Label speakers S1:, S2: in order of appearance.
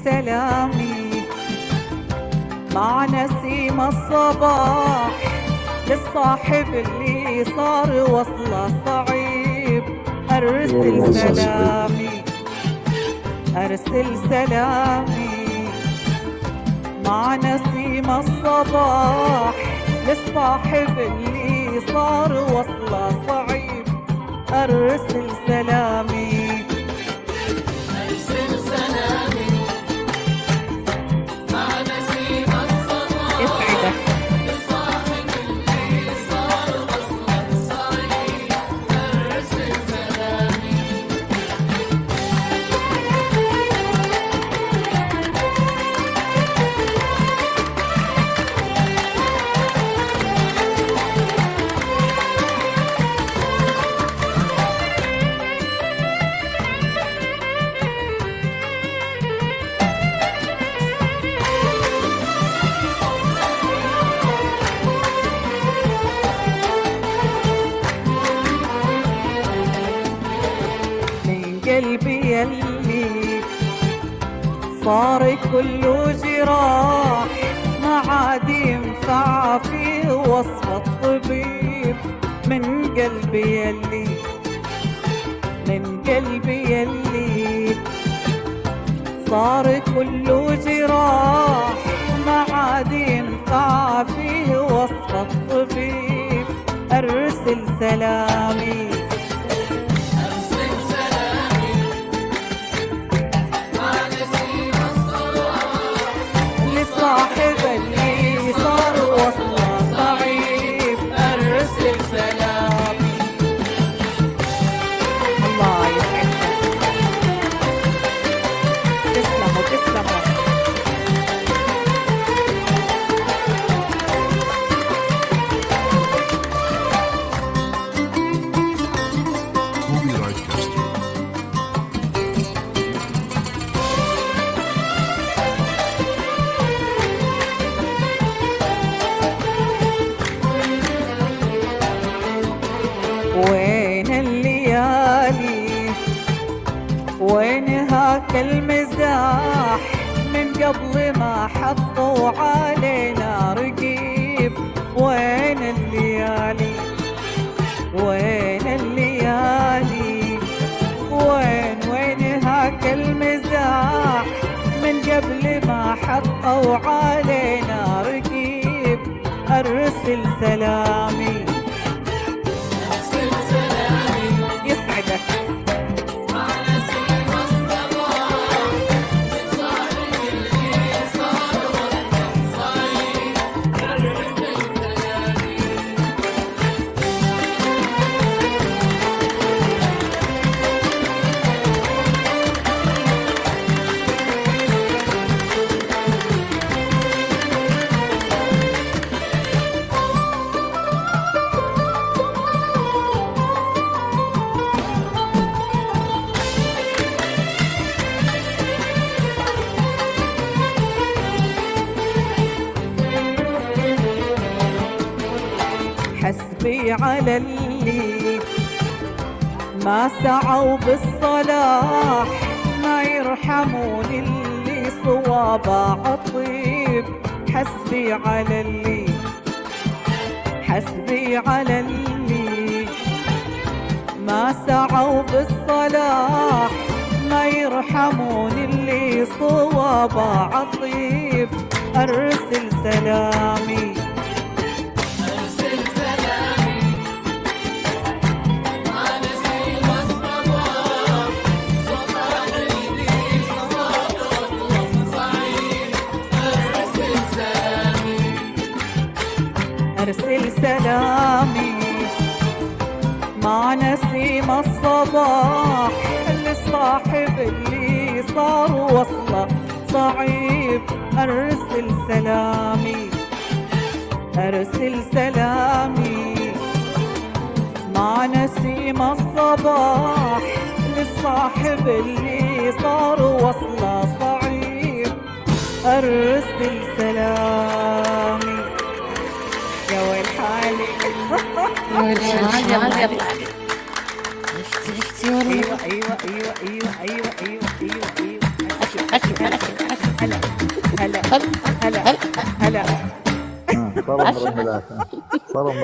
S1: سلامي مع نسيم الصباح للصاحب اللي صار وصله صعيب. أرسل سلامي أرسل سلامي مع نسيم الصباح للصاحب اللي صار وصله صعيب. أرسل سلامي
S2: أرسل سلامي مع نسيم الصباح
S1: يسعدك
S2: للصاحب اللي صار وصله صعيب. أرسل سلامي
S1: قلبي يلي صار كله جراح ما عاد ينفع فيه وصف الطبيب. من قلبي يلي من قلبي يلي صار كله جراح ما عاد ينفع فيه وصف الطبيب. أرسل سلامي صاحب اللي صار وصله صعيب. أرسل سلامي الله يسعدك تسلموا تسلموا.
S3: Copyright Castro.
S1: وين الليالي وين هاك المزاح من قبل ما حطوا علينا رقيب. وين الليالي وين الليالي وين هاك المزاح من قبل ما حطوا علينا رقيب. أرسل سلامي يسعدك
S2: مع نسيم الصباح للصاحب اللي صار وصله صعيب. أرسل سلامي
S1: حسبي على اللي ما سعوا بالصلاح ما يرحمون اللي صوابه عطيب. حسبي على اللي حسبي على اللي ما سعوا بالصلاح ما يرحمون اللي صوابه عطيب. أرسل سلامي
S2: أرسل سلامي مع نسيم الصباح للصاحب اللي صار وصله صعيب. أرسل سلامي
S1: أرسل سلامي مع نسيم الصباح للصاحب اللي صار وصله صعيب. أرسل سلامي أرسل سلامي مع نسيم الصباح للصاحب اللي صار وصله صعيب. أرسل سلامي يا ويل حالي
S4: عشتي والله.
S1: ايوه ايوه ايوه ايوه ايوه ايوه ايوه ايوه هلا هلا هلا هلا
S3: صار عمر الملاك. صار عمر